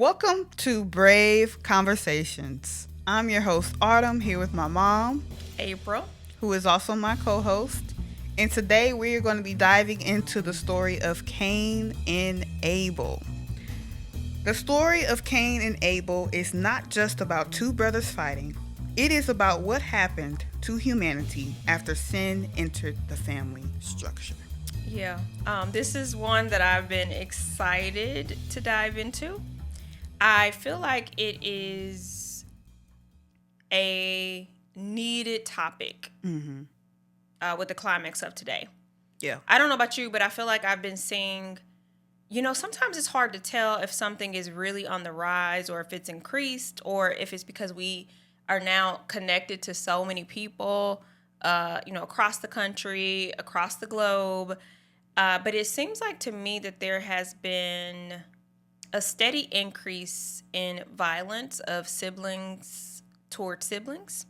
Welcome to Brave Conversations. I'm your host, Autumn, here with my mom, April. who is also my co host. And today we are going to be diving into the story of Cain and Abel. The story of Cain and Abel is not just about two brothers fighting, it is about what happened to humanity after sin entered the family structure. Yeah. This is one that I've been excited to dive into. I feel like it is a needed topic with the climax of today. Yeah. I don't know about you, but I feel like I've been seeing, sometimes it's hard to tell if something is really on the rise or if it's increased or if it's because we are now connected to so many people, across the country, across the globe. But it seems like to me that there has been a steady increase in violence of siblings toward siblings.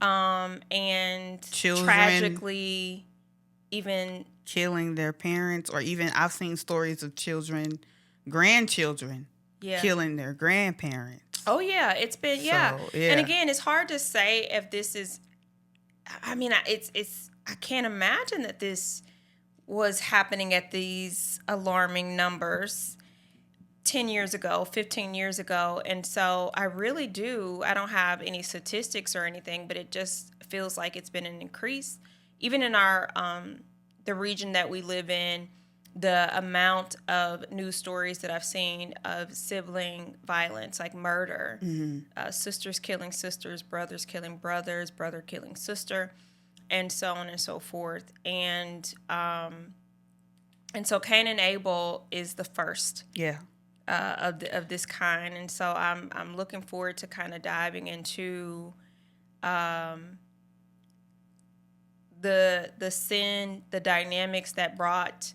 And Children tragically, even killing their parents, or even I've seen stories of children, grandchildren, killing their grandparents. Oh, yeah. It's been, yeah. And again, it's hard to say if this is, I can't imagine that this was happening at these alarming numbers 10 years ago, 15 years ago. And so I don't have any statistics or anything, but it just feels like it's been an increase. Even in our, the region that we live in, the amount of news stories that I've seen of sibling violence, like murder, sisters killing sisters, brothers killing brothers, brother killing sister, and so on and so forth. And so Cain and Abel is the first. Yeah. Of this kind, and so I'm looking forward to kind of diving into the sin, the dynamics that brought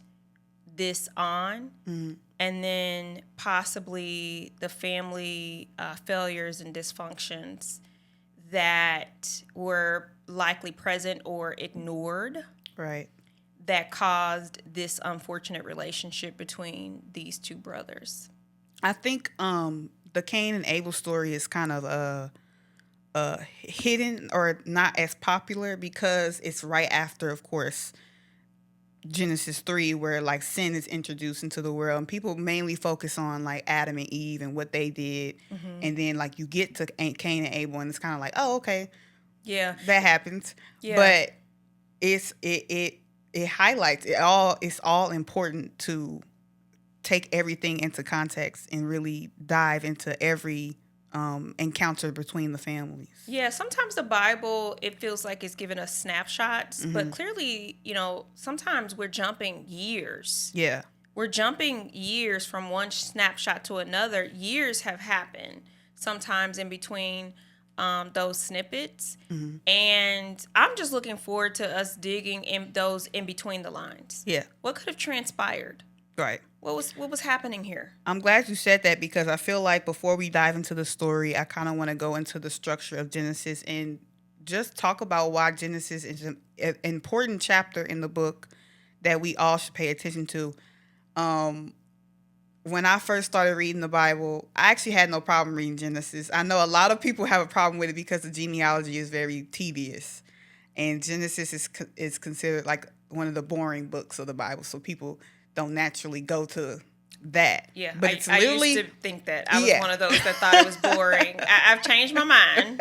this on, and then possibly the family failures and dysfunctions that were likely present or ignored. Right. That caused this unfortunate relationship between these two brothers. I think the Cain and Abel story is kind of hidden or not as popular because it's right after, of course, Genesis 3, where like sin is introduced into the world, and people mainly focus on like Adam and Eve and what they did, and then like you get to Cain and Abel, and it's kind of like, oh, okay, yeah, that happens, but it highlights it all. It's all important to take everything into context and really dive into every encounter between the families. Yeah, sometimes the Bible, it feels like it's giving us snapshots, but clearly, sometimes we're jumping years. Yeah. We're jumping years from one snapshot to another. Years have happened sometimes in between those snippets. And I'm just looking forward to us digging in those in between the lines. Yeah. What could have transpired? Right. What was happening here? I'm glad you said that because I feel like before we dive into the story, I kind of want to go into the structure of Genesis and just talk about why Genesis is an important chapter in the book that we all should pay attention to. When I first started reading the Bible, I actually had no problem reading Genesis. I know a lot of people have a problem with it because the genealogy is very tedious, and Genesis is considered like one of the boring books of the Bible, so people don't naturally go to that. Yeah, but I used to think that. I was one of those that thought it was boring. I've changed my mind.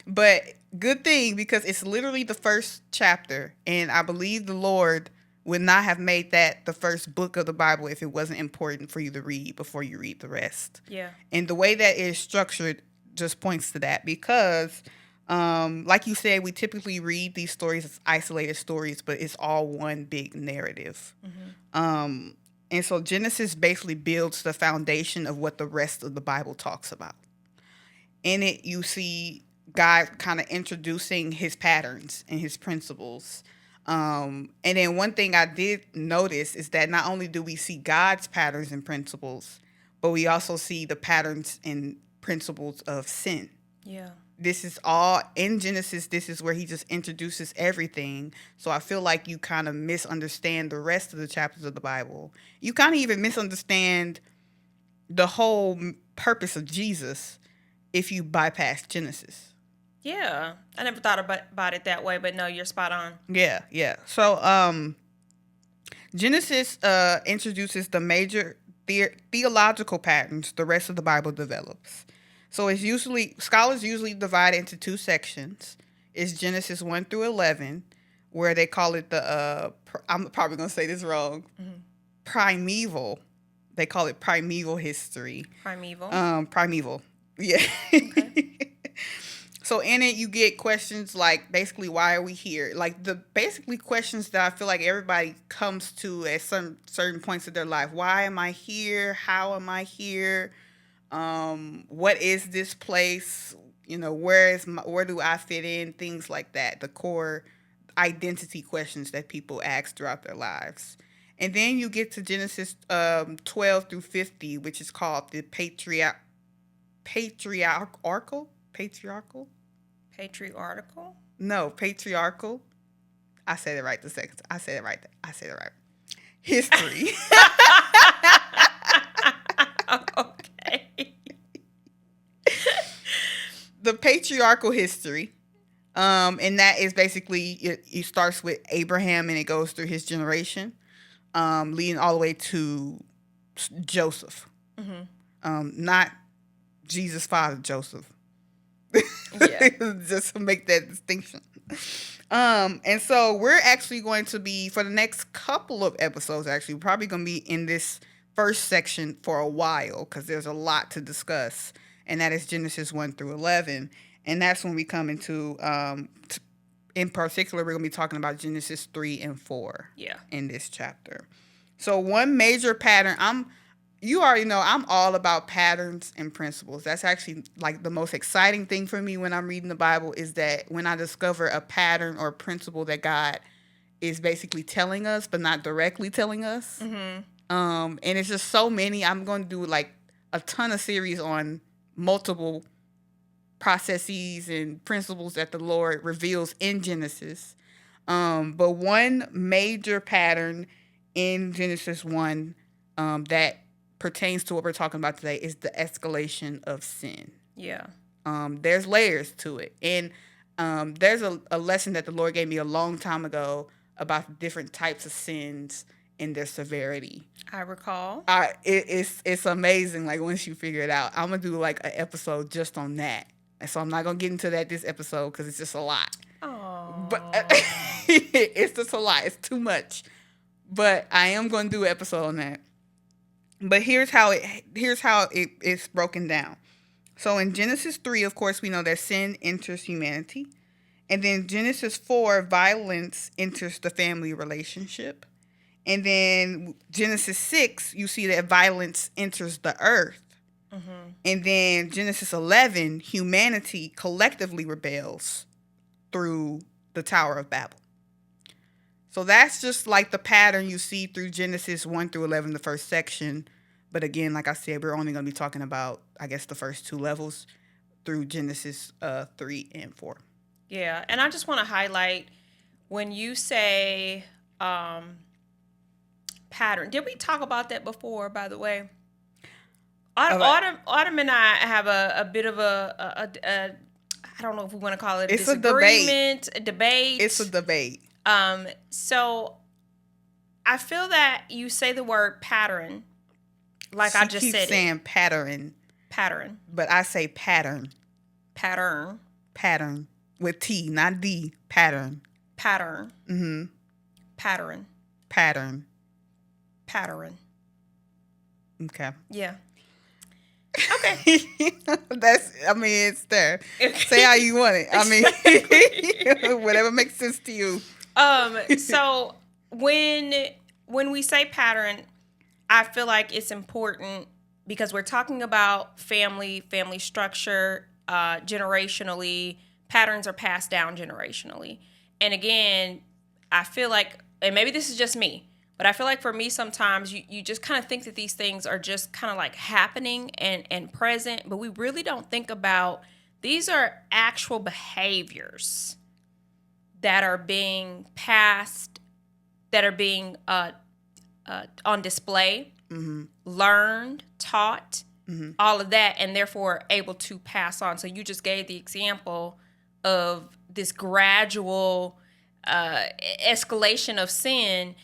But good thing, because it's literally the first chapter, and I believe the Lord would not have made that the first book of the Bible if it wasn't important for you to read before you read the rest. Yeah. And the way that it is structured just points to that because, like you said, we typically read these stories as isolated stories, but it's all one big narrative. And so Genesis basically builds the foundation of what the rest of the Bible talks about. In it, you see God kind of introducing his patterns and his principles. And then one thing I did notice is that not only do we see God's patterns and principles, but we also see the patterns and principles of sin. Yeah. This is all in Genesis. This is where he just introduces everything. So I feel like you kind of misunderstand the rest of the chapters of the Bible. You kind of even misunderstand the whole purpose of Jesus if you bypass Genesis. Yeah. I never thought about it that way, but no, you're spot on. Yeah. So Genesis introduces the major theological patterns the rest of the Bible develops. So it's scholars usually divide it into two sections. It's Genesis 1 through 11, where they call it I'm probably going to say this wrong, primeval. They call it primeval history. Primeval. Yeah. Okay. So in it, you get questions like basically, why are we here? Like the basically questions that I feel like everybody comes to at certain points of their life. Why am I here? How am I here? What is this place? Where do I fit in? Things like that. The core identity questions that people ask throughout their lives. And then you get to Genesis 12 through 50, which is called the patriarchal. No, patriarchal. I said it right the second. I said it right. History. Okay. The patriarchal history. And that is basically, it starts with Abraham and it goes through his generation, leading all the way to Joseph. Mm-hmm. Not Jesus' father, Joseph. Yeah. Just to make that distinction. And so we're actually going to be, for the next couple of episodes, actually, we're probably going to be in this first section for a while because there's a lot to discuss. And that is Genesis 1 through 11. And that's when we come into, in particular, we're going to be talking about Genesis 3 and 4 in this chapter. So one major pattern, you already know I'm all about patterns and principles. That's actually like the most exciting thing for me when I'm reading the Bible is that when I discover a pattern or principle that God is basically telling us, but not directly telling us. Mm-hmm. And it's just so many. I'm going to do like a ton of series on multiple processes and principles that the Lord reveals in Genesis. But one major pattern in Genesis 1 that pertains to what we're talking about today is the escalation of sin. Yeah. There's layers to it. And there's a lesson that the Lord gave me a long time ago about the different types of sins and their severity. I recall. It's amazing, like, once you figure it out. I'm going to do, like, an episode just on that. And so I'm not going to get into that this episode because it's just a lot. Aww. But it's just a lot. It's too much. But I am going to do an episode on that. But here's how it's broken down. So in Genesis 3, of course, we know that sin enters humanity. And then Genesis 4, violence enters the family relationship. And then Genesis 6, you see that violence enters the earth. Mm-hmm. And then Genesis 11, humanity collectively rebels through the Tower of Babel. So that's just like the pattern you see through Genesis 1 through 11, the first section. But again, like I said, we're only going to be talking about, I guess, the first two levels through Genesis 3 and 4. Yeah, and I just want to highlight when you say pattern. Did we talk about that before, by the way? Autumn and I have a bit of a I don't know if we want to call it a disagreement, a debate. It's a debate. So I feel that you say the word pattern, like I just said. She keeps saying pattern. Pattern. But I say pattern. Pattern. Pattern. With T, not D. Pattern. Pattern. Mm-hmm. Pattern. Pattern. Pattern. Okay. Yeah. Okay. It's there. Say how you want it. Whatever makes sense to you. So when we say pattern, I feel like it's important because we're talking about family structure, generationally. Patterns are passed down generationally. And again, I feel like, and maybe this is just me, but I feel like for me sometimes you just kind of think that these things are just kind of like happening and present, but we really don't think about these are actual behaviors that are being passed, that are being on display, mm-hmm. learned, taught, all of that, and therefore able to pass on. So you just gave the example of this gradual escalation of sin,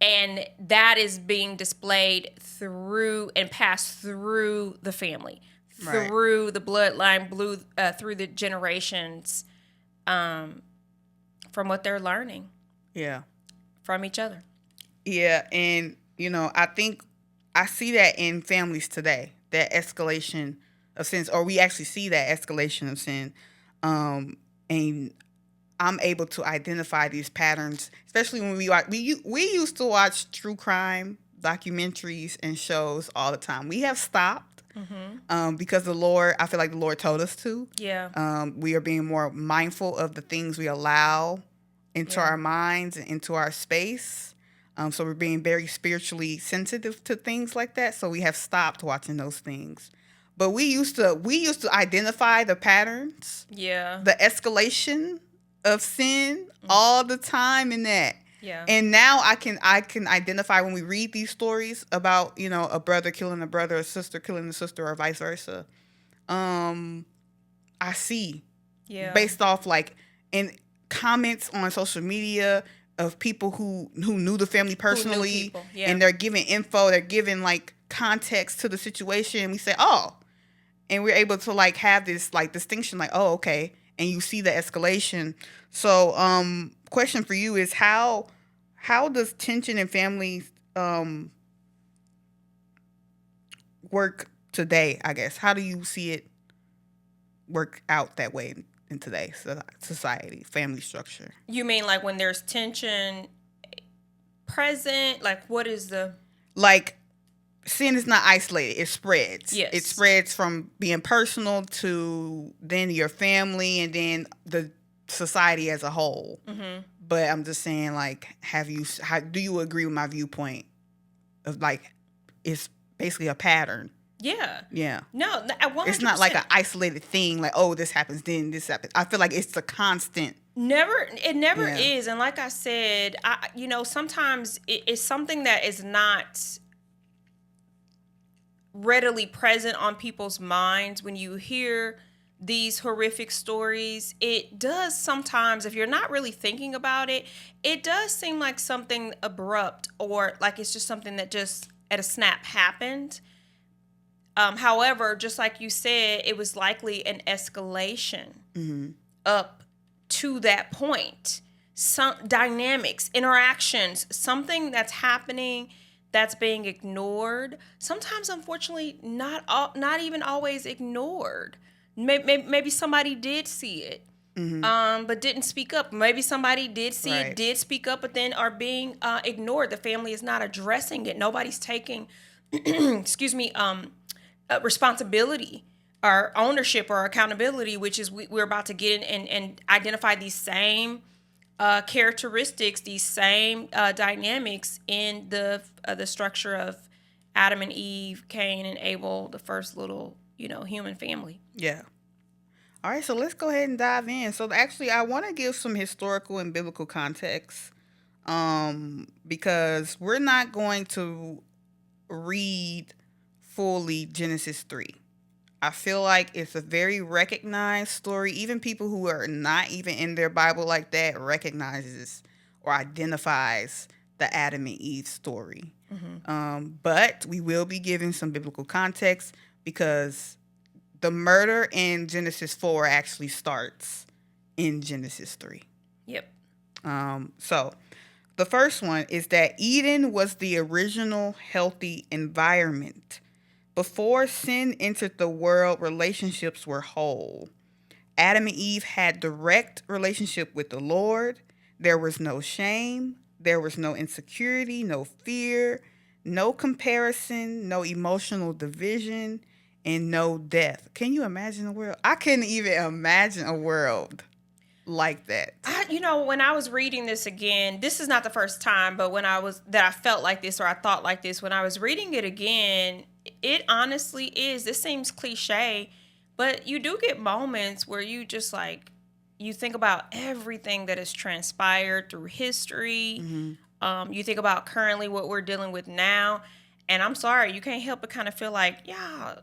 and that is being displayed through and passed through the family, through the bloodline, through the generations, from what they're learning. Yeah. From each other. Yeah, and I think I see that in families today, that escalation of sins, or we actually see that escalation of sin, and I'm able to identify these patterns, especially when we used to watch true crime documentaries and shows all the time. We have stopped because I feel like the Lord told us to. Yeah. We are being more mindful of the things we allow into our minds and into our space. So we're being very spiritually sensitive to things like that. So we have stopped watching those things. But we used to identify the patterns, the escalation of sin all the time in that. Yeah. And now I can identify when we read these stories about, a brother killing a brother, a sister killing a sister, or vice versa. I see based off in comments on social media of people who knew the family personally, and they're giving info, they're giving context to the situation. We say, oh, and we're able to have this distinction, oh, okay, and you see the escalation. So, question for you is how does tension in families work today? I guess, how do you see it work out that way in today's society, family structure? You mean when there's tension present? What is the... Sin is not isolated. It spreads. Yes. It spreads from being personal to then your family and then the society as a whole. Mm-hmm. But I'm just saying, how do you agree with my viewpoint of it's basically a pattern? Yeah. Yeah. No, 100%. It's not an isolated thing. Oh, this happens, then this happens. I feel like it's a constant. It never is. And like I said, sometimes it's something that is not readily present on people's minds. When you hear these horrific stories, it does sometimes, if you're not really thinking about it, it does seem like something abrupt, or it's just something that just at a snap happened. However, just like you said, it was likely an escalation up to that point. Some dynamics, interactions, something that's happening that's being ignored. Sometimes, unfortunately, not even always ignored. Maybe somebody did see it, but didn't speak up. Maybe somebody did see it, did speak up, but then are being ignored. The family is not addressing it. Nobody's taking, responsibility or ownership or accountability, which is we're about to get in and identify these same characteristics, these same dynamics in the structure of Adam and Eve, Cain and Abel, the first little human family. Yeah. All right, so let's go ahead and dive in. So actually, I want to give some historical and biblical context, because we're not going to read fully Genesis 3. I feel like it's a very recognized story. Even people who are not even in their Bible like that recognizes or identifies the Adam and Eve story. But we will be giving some biblical context because the murder in Genesis 4 actually starts in Genesis 3. Yep. So the first one is that Eden was the original healthy environment. Before sin entered the world, relationships were whole. Adam and Eve had direct relationship with the Lord. There was no shame. There was no insecurity, no fear, no comparison, no emotional division, and no death. Can you imagine a world? I couldn't even imagine a world like that. When I was reading this again, this is not the first time, but I felt like this or I thought like this, when I was reading it again, it honestly is. This seems cliche, but you do get moments where you just you think about everything that has transpired through history. Mm-hmm. You think about currently what we're dealing with now, and I'm sorry, you can't help but kind of feel like, yeah,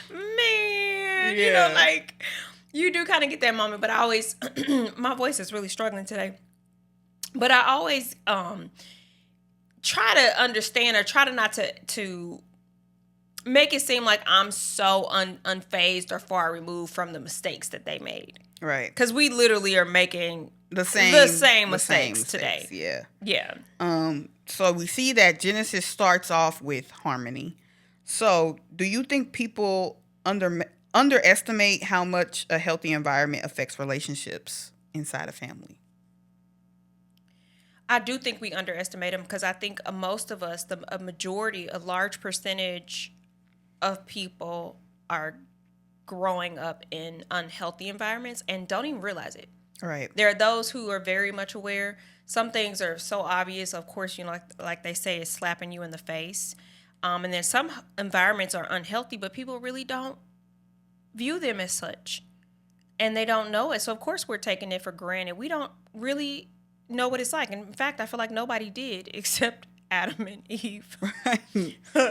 Man, Yeah. like you do kind of get that moment, but I always my voice is really struggling today. But I always try to understand or try to not to make it seem like I'm so unfazed or far removed from the mistakes that they made. Right. Because we literally are making the same mistakes today. Yeah. Yeah. So we see that Genesis starts off with harmony. So do you think people underestimate how much a healthy environment affects relationships inside a family? I do think we underestimate them because I think most of us, a majority, a large percentage of people are growing up in unhealthy environments and don't even realize it. Right. There are those who are very much aware. Some things are so obvious, of course, like they say, it's slapping you in the face. And then some environments are unhealthy, but people really don't view them as such. And they don't know it. So, of course, we're taking it for granted. We don't really know what it's like. And in fact, I feel like nobody did except Adam and Eve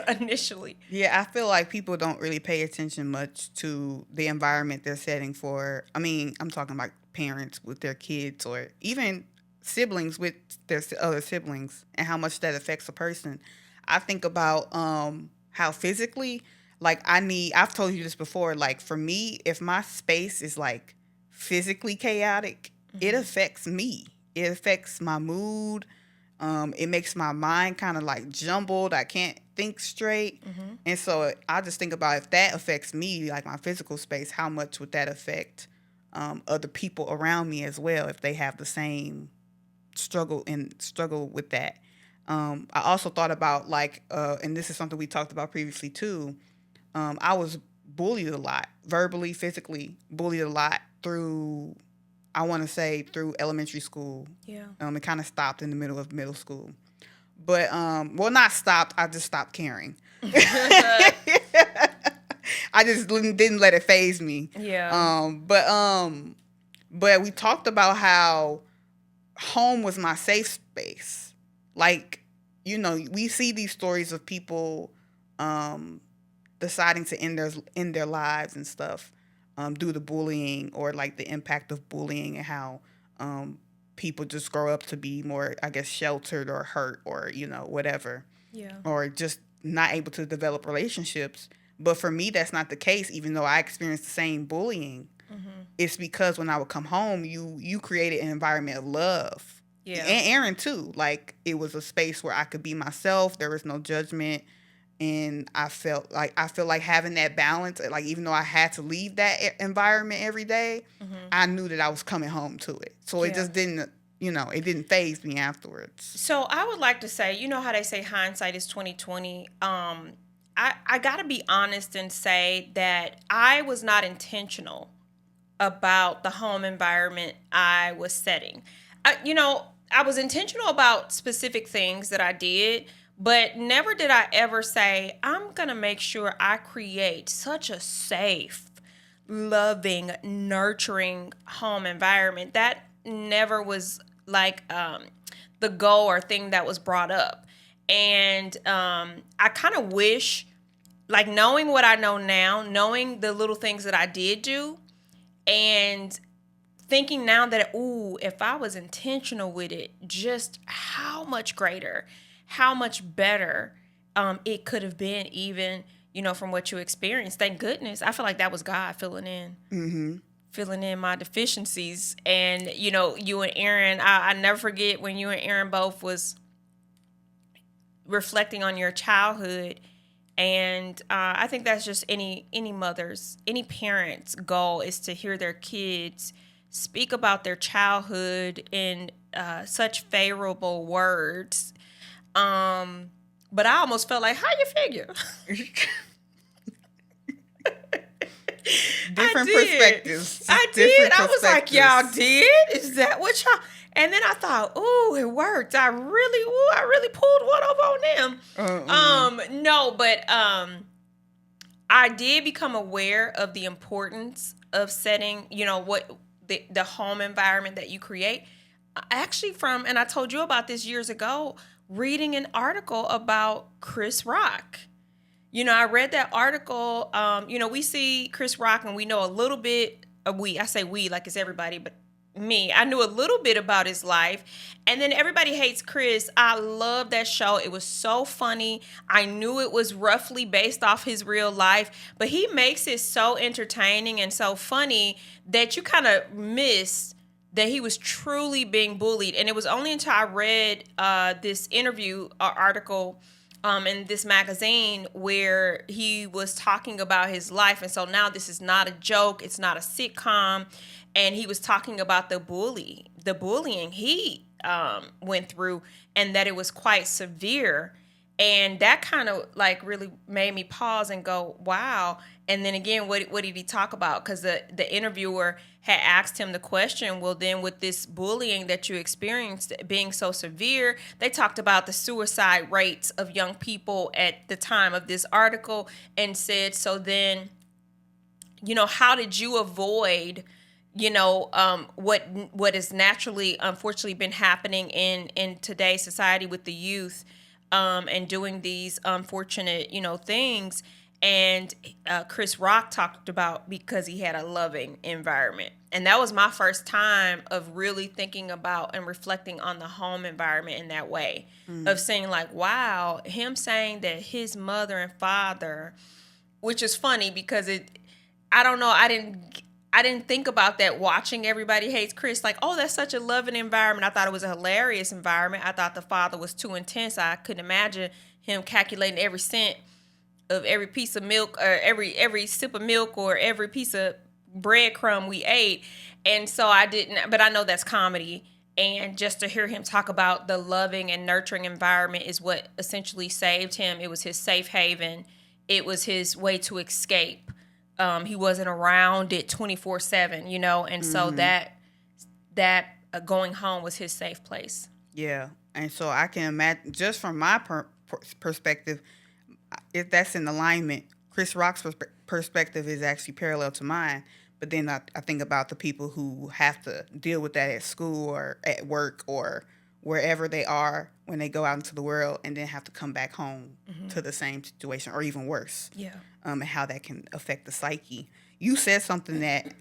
initially. Yeah, I feel like people don't really pay attention much to the environment they're setting for. I mean, I'm talking about parents with their kids or even siblings with their other siblings and how much that affects a person. I think about how physically, like I've told you this before, like for me, if my space is like physically chaotic, it affects me. It affects my mood. It makes my mind kind of like jumbled. I can't think straight. And so I just think about if that affects me, like my physical space, how much would that affect other people around me as well if they have the same struggle with that. I also thought about like, and this is something we talked about previously too. I was bullied a lot, verbally, physically bullied a lot through, I want to say through elementary school. Yeah. It kind of stopped in the middle of middle school. But, well, not stopped. I just stopped caring. I just didn't let it faze me. Yeah. But we talked about how home was my safe space. Like, we see these stories of people deciding to end their lives and stuff due to bullying or like the impact of bullying and how people just grow up to be more, I guess, sheltered or hurt or, whatever. Yeah. Or just not able to develop relationships. But for me, that's not the case, even though I experienced the same bullying. It's because when I would come home, you created an environment of love. Yeah. And Aaron, too. Like, it was a space where I could be myself. There was no judgment. And I feel like having that balance, like even though I had to leave that environment every day, I knew that I was coming home to it. So it just didn't, it didn't faze me afterwards. So I would like to say, you know how they say hindsight is 20/20. I got to be honest and say that I was not intentional about the home environment I was setting. I was intentional about specific things that I did, but never did I ever say, I'm going to make sure I create such a safe, loving, nurturing home environment. That never was like the goal or thing that was brought up. And I kind of wish, like knowing what I know now, knowing the little things that I did do, and thinking now that, if I was intentional with it, just how much greater, how much better it could have been even, from what you experienced. Thank goodness. I feel like that was God filling in my deficiencies. And, you and Aaron, I never forget when you and Aaron both was reflecting on your childhood. And I think that's just any mother's, any parent's goal is to hear their kids speak about their childhood in such favorable words. But I almost felt like, how you figure? Different perspectives. I did. I was like, y'all did? Is that what y'all? And then I thought, it worked. I really pulled one up on them. No, but I did become aware of the importance of setting, what the home environment that you create. Actually and I told you about this years ago, reading an article about Chris Rock. I read that article. We see Chris Rock and we know a little bit. I say we like it's everybody, but me. I knew a little bit about his life. And then Everybody Hates Chris. I love that show. It was so funny. I knew it was roughly based off his real life, but he makes it so entertaining and so funny that you kind of miss that he was truly being bullied. And it was only until I read this interview article in this magazine where he was talking about his life. And so now this is not a joke. It's not a sitcom. And he was talking about the bullying he went through, and that it was quite severe. And that kind of like really made me pause and go, wow. And then again, what did he talk about? Because the interviewer had asked him the question, well, then with this bullying that you experienced being so severe, they talked about the suicide rates of young people at the time of this article and said, so then, how did you avoid what has naturally, unfortunately, been happening in today's society with the youth, and doing these unfortunate, things. And Chris Rock talked about because he had a loving environment. And that was my first time of really thinking about and reflecting on the home environment in that way, of saying like, wow, him saying that his mother and father, which is funny because I don't know, I didn't think about that watching Everybody Hates Chris. Like, oh, that's such a loving environment. I thought it was a hilarious environment. I thought the father was too intense. I couldn't imagine him calculating every cent of every piece of milk, or every sip of milk, or every piece of breadcrumb we ate. And so I didn't, but I know that's comedy. And just to hear him talk about the loving and nurturing environment is what essentially saved him. It was his safe haven. It was his way to escape. He wasn't around it 24/7, and so that going home was his safe place. Yeah, and so I can imagine, just from my perspective, if that's in alignment, Chris Rock's perspective is actually parallel to mine. But then I think about the people who have to deal with that at school or at work or wherever they are when they go out into the world, and then have to come back home to the same situation or even worse. Yeah. And how that can affect the psyche. You said something that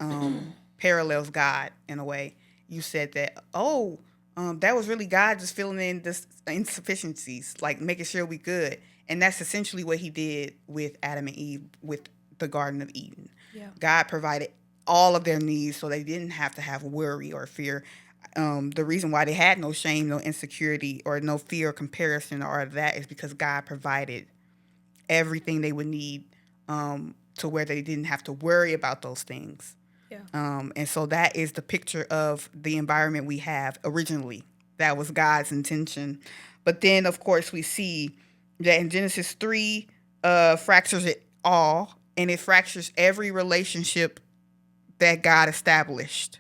parallels God in a way. You said that, that was really God just filling in this insufficiencies, like making sure we good. And that's essentially what he did with Adam and Eve with the Garden of Eden. Yeah. God provided all of their needs so they didn't have to have worry or fear. The reason why they had no shame, no insecurity, or no fear or comparison or that is because God provided everything they would need to where they didn't have to worry about those things. Yeah. And so that is the picture of the environment we have originally. That was God's intention. But then, of course, we see that in Genesis 3, fractures it all, and it fractures every relationship that God established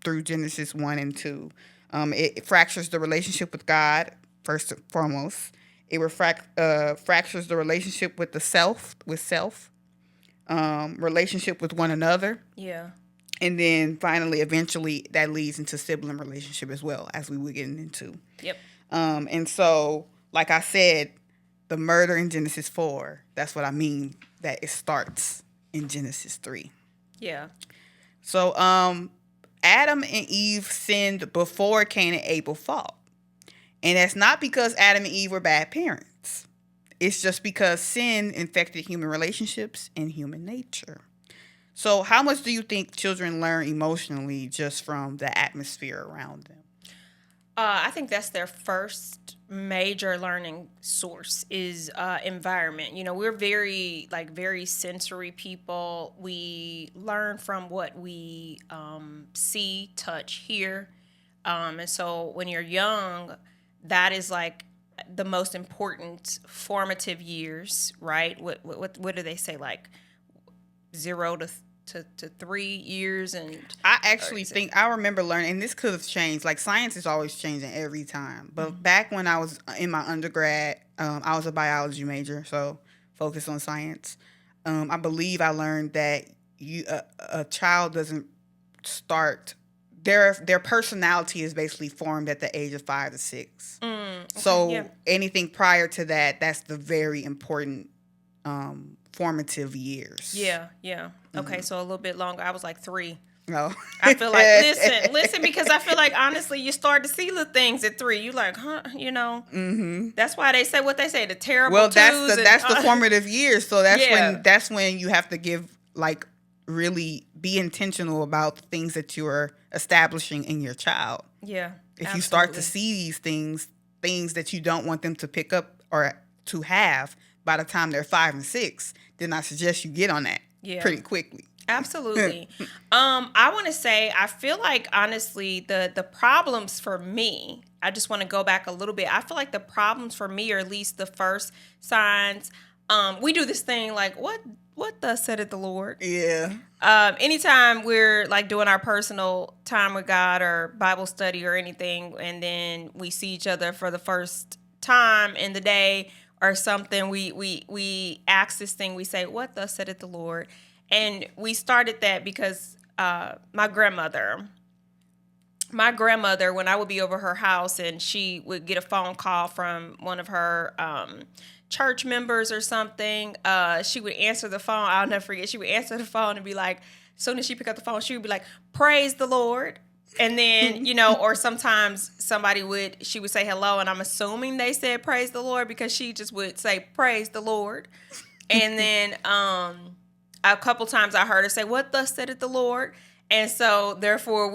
through Genesis 1 and 2. It fractures the relationship with God, first and foremost. It fractures the relationship with self, relationship with one another. Yeah. And then finally, eventually, that leads into sibling relationship as well, as we were getting into. Yep. And so, like I said, the murder in Genesis 4, that's what I mean, that it starts in Genesis 3. Yeah. So, Adam and Eve sinned before Cain and Abel fought. And that's not because Adam and Eve were bad parents. It's just because sin infected human relationships and human nature. So how much do you think children learn emotionally just from the atmosphere around them? I think that's their first major learning source is environment. We're very sensory people. We learn from what we see, touch, hear. And so when you're young, that is like the most important formative years, right? What do they say, like 0 to 3 years? And I actually think I remember learning, and this could have changed. Like, science is always changing every time. But back when I was in my undergrad, I was a biology major, so focused on science. I believe I learned that a child doesn't start their personality is basically formed at the age of 5 to 6. Okay, So yeah. anything prior to that, that's the very important formative years. Yeah. Okay, so a little bit longer. I was like 3. No. I feel like listen, because I feel like honestly, you start to see little things at 3. You like, huh? Mm-hmm. That's why they say what they say, the terrible. Well, twos that's the formative years. So that's Yeah. when you have to give really be intentional about the things that you are establishing in your child. Yeah. If you start to see these things that you don't want them to pick up or to have by the time they're 5 and 6, then I suggest you get on that pretty quickly. Absolutely. I want to say, I feel like, honestly, the problems for me, I just want to go back a little bit. I feel like the problems for me, or at least the first signs, we do this thing like, what thus saith the Lord? Yeah. Anytime we're like doing our personal time with God or Bible study or anything, and then we see each other for the first time in the day or something, we ask this thing, we say, what thus saith the Lord? And we started that because my grandmother, when I would be over her house and she would get a phone call from one of her church members or something, she would answer the phone. I'll never forget. She would answer the phone and be like, as soon as she picked up the phone, she would be like, praise the Lord. And then, or sometimes she would say hello, and I'm assuming they said praise the Lord because she just would say praise the Lord. And then a couple times I heard her say, what thus saith the Lord? And so, therefore,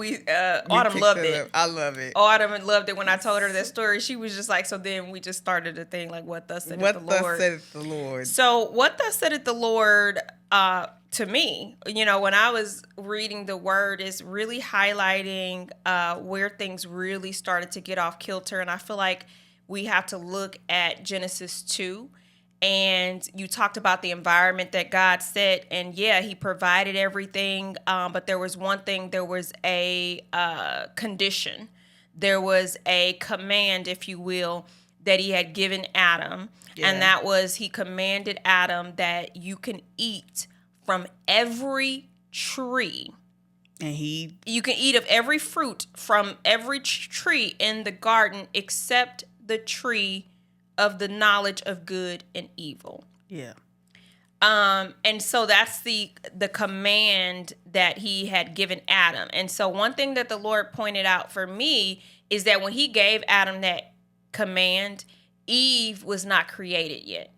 Autumn loved it. I love it. Autumn loved it when I told her that story. She was just like, so then we just started a thing like, what thus saith the Lord? What thus saith the Lord? So, what thus saith the Lord, to me, when I was reading the word, is really highlighting where things really started to get off kilter. And I feel like we have to look at Genesis 2. And you talked about the environment that God set, and yeah, he provided everything. But there was one thing, there was a condition. There was a command, if you will, that he had given Adam. Yeah. And that was, he commanded Adam that you can eat from every tree. And you can eat of every fruit from every tree in the garden except the tree of the knowledge of good and evil. Yeah. And so that's the command that he had given Adam. And so one thing that the Lord pointed out for me is that when he gave Adam that command, Eve was not created yet.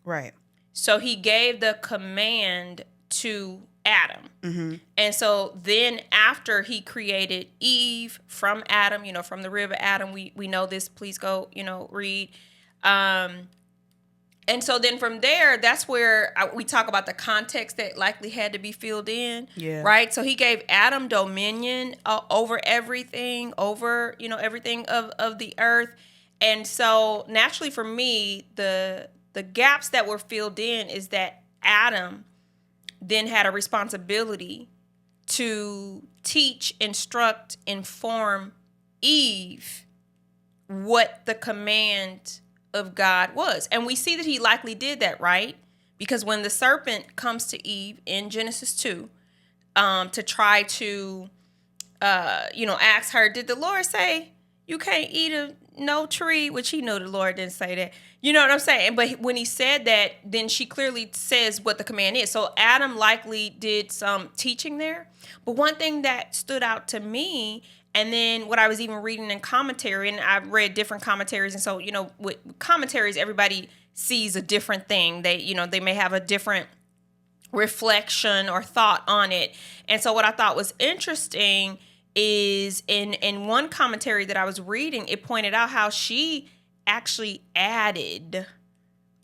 Right. So he gave the command to Adam. Mm-hmm. And so then after he created Eve from Adam, from the rib of Adam, we know this, please go, read. And so then from there, that's where we talk about the context that likely had to be filled in. Yeah. Right. So he gave Adam dominion over everything, everything of the earth. And so naturally for me, the gaps that were filled in is that Adam then had a responsibility to teach, instruct, inform Eve what the command of God was. And we see that he likely did that, right? Because when the serpent comes to Eve in Genesis 2 to try to, ask her, did the Lord say you can't eat of no tree? Which he knew the Lord didn't say that. You know what I'm saying? But when he said that, then she clearly says what the command is. So Adam likely did some teaching there. But one thing that stood out to me, and then what I was even reading in commentary, and I've read different commentaries, and so, with commentaries, everybody sees a different thing. They may have a different reflection or thought on it. And so what I thought was interesting is in one commentary that I was reading, it pointed out how she actually added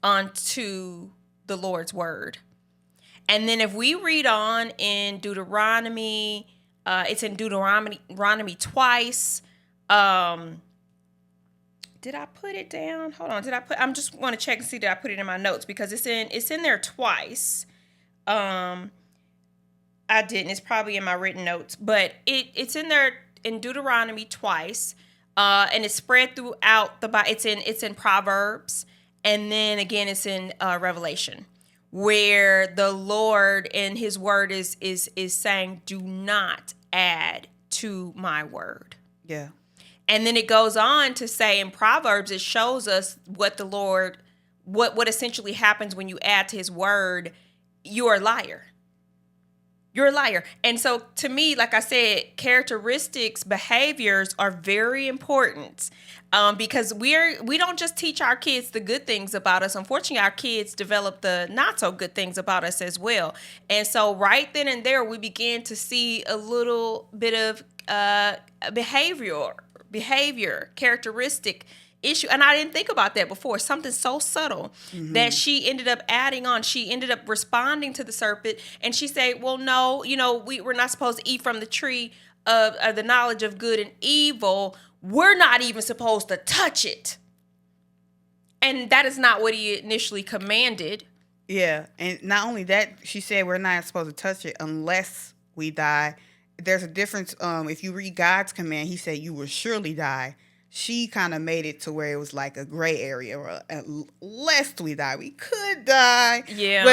onto the Lord's word. And then if we read on in Deuteronomy, it's in Deuteronomy twice. Did I put it down? Hold on. I'm just want to check and see that I put it in my notes because it's in there twice. I didn't. It's probably in my written notes, but it's in there in Deuteronomy twice, and it's spread throughout the Bible. It's in Proverbs, and then again it's in Revelation, where the Lord in His Word is saying, "Do not add to my word. Yeah. And then it goes on to say in Proverbs, it shows us what the Lord, what essentially happens when you add to his word. You're a liar. You're a liar. And so to me, like I said, characteristics, behaviors are very important, because we don't just teach our kids the good things about us. Unfortunately, our kids develop the not so good things about us as well. And so right then and there, we begin to see a little bit of behavior, characteristic issue. And I didn't think about that before. Something so subtle that she ended up adding on. She ended up responding to the serpent, and she said, well, no, we're not supposed to eat from the tree of the knowledge of good and evil. We're not even supposed to touch it. And that is not what he initially commanded. Yeah. And not only that, she said we're not supposed to touch it unless we die. There's a difference. If you read God's command, he said you will surely die. She kind of made it to where it was like a gray area, or lest we die. We could die. Yeah.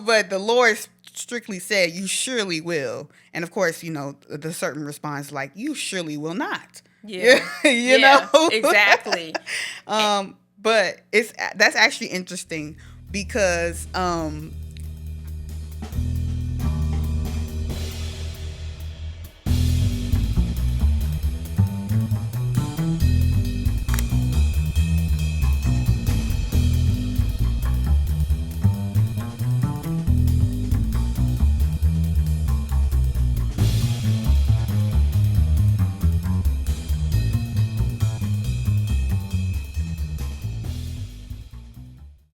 But the Lord strictly said, you surely will. And of course, the certain response like, you surely will not. Yeah. you know? Exactly. But that's actually interesting because